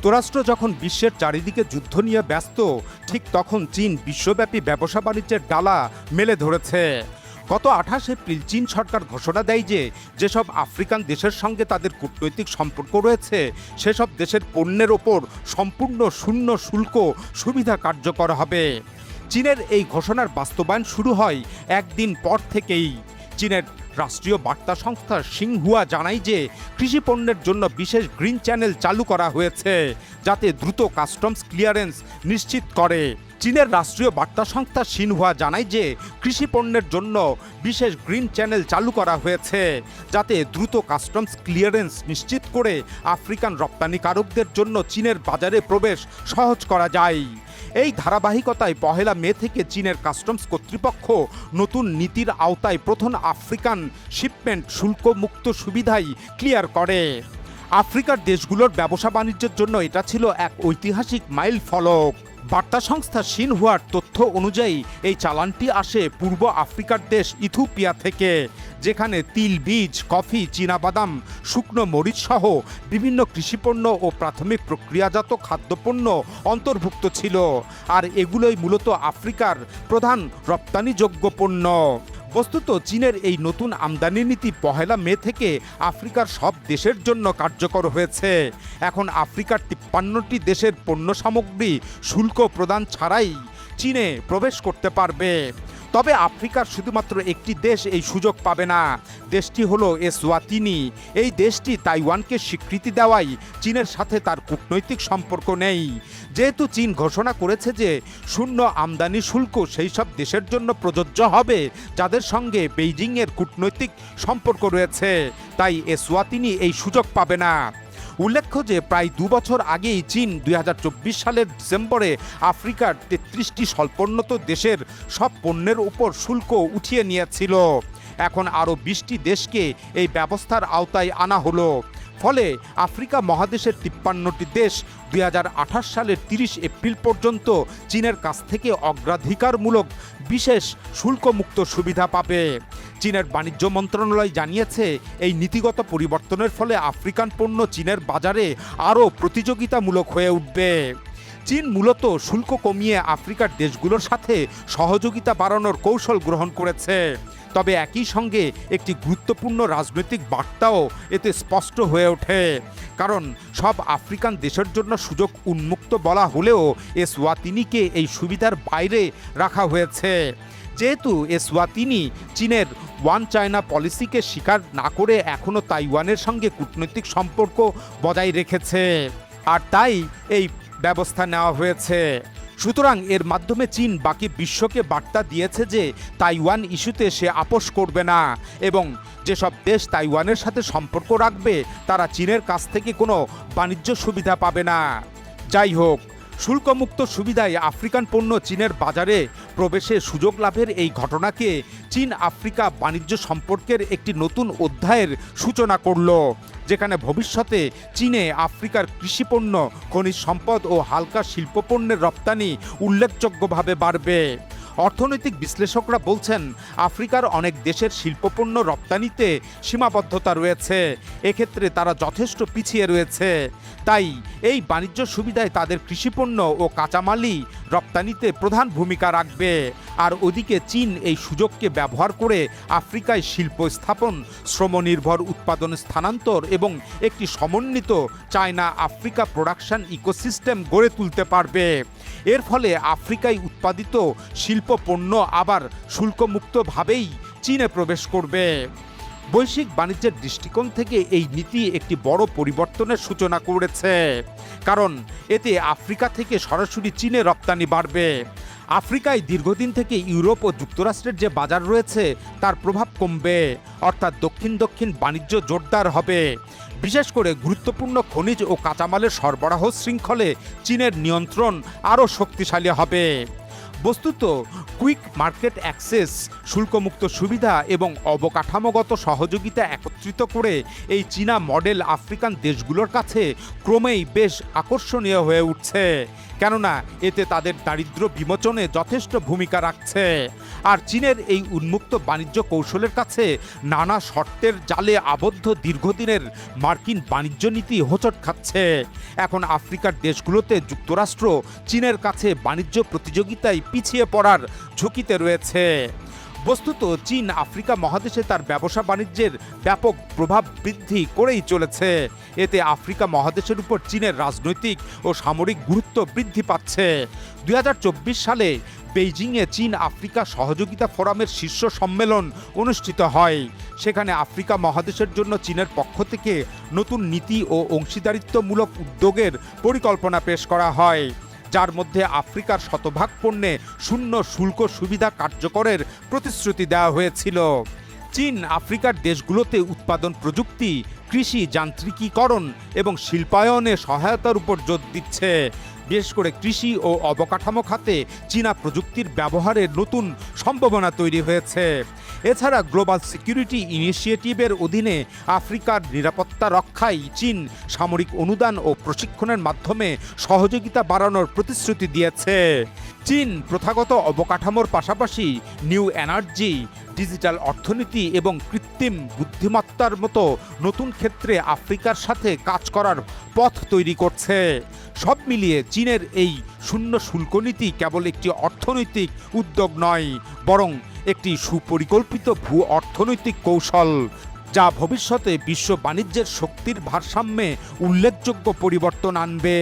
যুক্তরাষ্ট্র যখন বিশ্বের চারিদিকে যুদ্ধ নিয়ে ব্যস্ত, ঠিক তখন চীন বিশ্বব্যাপী ব্যবসা বাণিজ্যের ডালা মেলে ধরেছে। গত 28 এপ্রিল চীন সরকার ঘোষণা দেয় যে যেসব আফ্রিকান দেশের সঙ্গে তাদের কূটনৈতিক সম্পর্ক রয়েছে সেসব দেশের পণ্যের ওপর সম্পূর্ণ শূন্য শুল্ক সুবিধা কার্যকর হবে। চীনের এই ঘোষণার বাস্তবায়ন শুরু হয় একদিন পর থেকেই। চীনের রাষ্ট্রীয় বার্তা সংস্থা সিংহুয়া জানায় যে কৃষি পণ্যের জন্য বিশেষ গ্রিন চ্যানেল চালু করা হয়েছে, যাতে দ্রুত কাস্টমস ক্লিয়ারেন্স নিশ্চিত করে। চীনের রাষ্ট্রীয় বার্তা সংস্থা সিনহুয়া জানায় যে কৃষি পণ্যের জন্য বিশেষ গ্রিন চ্যানেল চালু করা হয়েছে, যাতে দ্রুত কাস্টমস ক্লিয়ারেন্স নিশ্চিত করে আফ্রিকান রপ্তানিকারকদের জন্য চীনের বাজারে প্রবেশ সহজ করা যায়। এই ধারাবাহিকতায় 1 মে থেকে চীনের কাস্টমস কর্তৃপক্ষ নতুন নীতির আওতায় প্রথম আফ্রিকান শিপমেন্ট শুল্ক মুক্ত সুবিধাই ক্লিয়ার করে। আফ্রিকার দেশগুলোর ব্যবসা বাণিজ্যের জন্য এটা ছিল এক ঐতিহাসিক মাইল ফলক। বার্তা সংস্থা সিনহুয়ার তথ্য অনুযায়ী এই চালানটি আসে পূর্ব আফ্রিকার দেশ ইথিওপিয়া থেকে, যেখানে তিল বীজ, কফি, চীনাবাদাম, শুকনো মরিচ সহ বিভিন্ন কৃষিপণ্য ও প্রাথমিক প্রক্রিয়াজাত খাদ্যপণ্য অন্তর্ভুক্ত ছিল। আর এগুলোই মূলত আফ্রিকার প্রধান রপ্তানিযোগ্য পণ্য। বস্তুত চীনের এই নতুন আমদানি নীতি 1 মে থেকে আফ্রিকার সব দেশের জন্য কার্যকর হয়েছে। এখন আফ্রিকার 53টি দেশের পণ্য সামগ্রী শুল্ক প্রদান ছাড়াই চীনে প্রবেশ করতে পারবে। তবে আফ্রিকার শুধুমাত্র একটি দেশ এই সুযোগ পাবে না। দেশটি হলো এসওয়াতিনি। এই দেশটি তাইওয়ানকে স্বীকৃতি দেওয়ায় চীনের সাথে তার কূটনৈতিক সম্পর্ক নেই। যেহেতু চীন ঘোষণা করেছে যে শূন্য আমদানি শুল্ক সেই সব দেশের জন্য প্রযোজ্য হবে যাদের সঙ্গে বেইজিংয়ের কূটনৈতিক সম্পর্ক রয়েছে, তাই এসওয়াতিনি এই সুযোগ পাবে না। উল্লেখ্য যে প্রায় 2 বছর আগেই চীন 2024 সালের ডিসেম্বরে আফ্রিকার 33টি স্বল্পোন্নত দেশের সব পণ্যের উপর শুল্ক উঠিয়ে নিয়েছিল। এখন আরও 20টি দেশকে এই ব্যবস্থার আওতায় আনা হলো। ফলে আফ্রিকা মহাদেশের 53টি দেশ 2028 সালের 30 এপ্রিল পর্যন্ত চীনের কাছ থেকে অগ্রাধিকারমূলক বিশেষ শুল্কমুক্ত সুবিধা পাবে। চীনের বাণিজ্য মন্ত্রণালয় জানিয়েছে এই নীতিগত পরিবর্তনের ফলে আফ্রিকান পণ্য চীনের বাজারে আরও প্রতিযোগিতামূলক হয়ে উঠবে। চীন মূলত শুল্ক কমিয়ে আফ্রিকার দেশগুলোর সাথে সহযোগিতা বাড়ানোর কৌশল গ্রহণ করেছে। তবে একই সঙ্গে একটি গুরুত্বপূর্ণ রাজনৈতিক বার্তাও এতে স্পষ্ট হয়ে ওঠে। কারণ সব আফ্রিকান দেশের জন্য সুযোগ উন্মুক্ত বলা হলেও এসওয়াতিনিকে এই সুবিধার বাইরে রাখা হয়েছে। যেহেতু এসওয়াতিনি চীনের ওয়ান চায়না পলিসিকে স্বীকার না করে এখনও তাইওয়ানের সঙ্গে কূটনৈতিক সম্পর্ক বজায় রেখেছে, আর তাই এই ব্যবস্থা নেওয়া হয়েছে। সুতরাং এর মাধ্যমে চীন বাকি বিশ্বকে বার্তা দিয়েছে যে তাইওয়ান ইস্যুতে সে আপোস করবে না, এবং যেসব দেশ তাইওয়ানের সাথে সম্পর্ক রাখবে তারা চীনের কাছ থেকে কোনো বাণিজ্য সুবিধা পাবে না। যাই হোক, শুল্কমুক্ত সুবিধায় আফ্রিকান পণ্য চীনের বাজারে প্রবেশের সুযোগ লাভের এই ঘটনাকে চীন আফ্রিকা বাণিজ্য সম্পর্কের একটি নতুন অধ্যায়ের সূচনা করল, যেখানে ভবিষ্যতে চীনে আফ্রিকার কৃষিপণ্য, খনিজ সম্পদ ও হালকা শিল্পপণ্যের রপ্তানি উল্লেখযোগ্যভাবে বাড়বে। অর্থনৈতিক বিশ্লেষকরা বলছেন আফ্রিকার অনেক দেশের শিল্পপণ্য রপ্তানিতে সীমাবদ্ধতা রয়েছে, এক্ষেত্রে তারা যথেষ্ট পিছিয়ে রয়েছে। তাই এই বাণিজ্য সুবিধায় তাদের কৃষিপণ্য ও কাঁচামালই রপ্তানিতে প্রধান ভূমিকা রাখবে। আর ওদিকে চীন এই সুযোগকে ব্যবহার করে আফ্রিকায় শিল্প স্থাপন, শ্রমনির্ভর উৎপাদন স্থানান্তর এবং একটি সমন্বিত চায়না আফ্রিকা প্রোডাকশন ইকোসিস্টেম গড়ে তুলতে পারবে। এর ফলে আফ্রিকায় উৎপাদিত শিল্প পণ্য আবার শুল্কমুক্তভাবেই চীনে প্রবেশ করবে। বৈশ্বিক বাণিজ্যের দৃষ্টিকোণ থেকে এই নীতি একটি বড় পরিবর্তনের সূচনা করেছে, কারণ এতে আফ্রিকা থেকে সরাসরি চীনে রপ্তানি বাড়বে। আফ্রিকায় দীর্ঘদিন থেকে ইউরোপ ও যুক্তরাষ্ট্রের যে বাজার রয়েছে তার প্রভাব কমবে, অর্থাৎ দক্ষিণ দক্ষিণ বাণিজ্য জোরদার হবে। বিশেষ করে গুরুত্বপূর্ণ খনিজ ও কাঁচামালের সরবরাহ শৃঙ্খলে চীনের নিয়ন্ত্রণ আরও শক্তিশালী হবে। বস্তুত কুইক মার্কেট অ্যাক্সেস, শুল্কমুক্ত সুবিধা এবং অবকাঠামোগত সহযোগিতা একত্রিত করে এই চীনা মডেল আফ্রিকান দেশগুলোর কাছে ক্রমেই বেশ আকর্ষণীয় হয়ে উঠছে। কেননা এতে তাদের দারিদ্র বিমোচনে যথেষ্ট ভূমিকা রাখছে। আর চীনের এই উন্মুক্ত বাণিজ্য কৌশলের কাছে নানা শর্তের জালে আবদ্ধ দীর্ঘদিনের মার্কিন বাণিজ্য নীতি হোঁচট খাচ্ছে। এখন আফ্রিকার দেশগুলোতে যুক্তরাষ্ট্র চীনের কাছে বাণিজ্য প্রতিযোগিতায় পিছিয়ে পড়ার ঝুঁকিতে রয়েছে। বস্তুত চীন আফ্রিকা মহাদেশে তার ব্যবসা বাণিজ্যের ব্যাপক প্রভাব বৃদ্ধি করেই চলেছে। এতে আফ্রিকা মহাদেশের উপর চীনের রাজনৈতিক ও সামরিক গুরুত্ব বৃদ্ধি পাচ্ছে। 2024 সালে বেইজিংয়ে চীন আফ্রিকা সহযোগিতা ফোরামের শীর্ষ সম্মেলন অনুষ্ঠিত হয়। সেখানে আফ্রিকা মহাদেশের জন্য চীনের পক্ষ থেকে নতুন নীতি ও অংশীদারিত্বমূলক উদ্যোগের পরিকল্পনা পেশ করা হয়, যার মধ্যে আফ্রিকার শতভাগ পণ্যে শূন্য শুল্ক সুবিধা কার্যকরের প্রতিশ্রুতি দেওয়া হয়েছিল। চীন আফ্রিকার দেশগুলোতে উৎপাদন প্রযুক্তি, কৃষি যান্ত্রিকীকরণ এবং শিল্পায়নে সহায়তার উপর জোর দিচ্ছে। বিশেষ করে কৃষি ও অবকাঠামো খাতে চীনা প্রযুক্তির ব্যবহারের নতুন সম্ভাবনা তৈরি হয়েছে। এছাড়া গ্লোবাল সিকিউরিটি ইনিশিয়েটিভের অধীনে আফ্রিকার নিরাপত্তা রক্ষায় চীন সামরিক অনুদান ও প্রশিক্ষণের মাধ্যমে সহযোগিতা বাড়ানোর প্রতিশ্রুতি দিয়েছে। চীন প্রথাগত অবকাঠামোর পাশাপাশি নিউ এনার্জি, ডিজিটাল অর্থনীতি এবং কৃত্রিম বুদ্ধিমত্তার মতো নতুন ক্ষেত্রে আফ্রিকার সাথে কাজ করার পথ তৈরি করছে। সব মিলিয়ে চীনের এই শূন্য শুল্ক নীতি কেবল একটি অর্থনৈতিক উদ্যোগ নয়, বরং একটি সুপরিকল্পিত ভূ অর্থনৈতিক কৌশল, যা ভবিষ্যতে বিশ্ব বাণিজ্যের শক্তির ভারসাম্যে উল্লেখযোগ্য পরিবর্তন আনবে।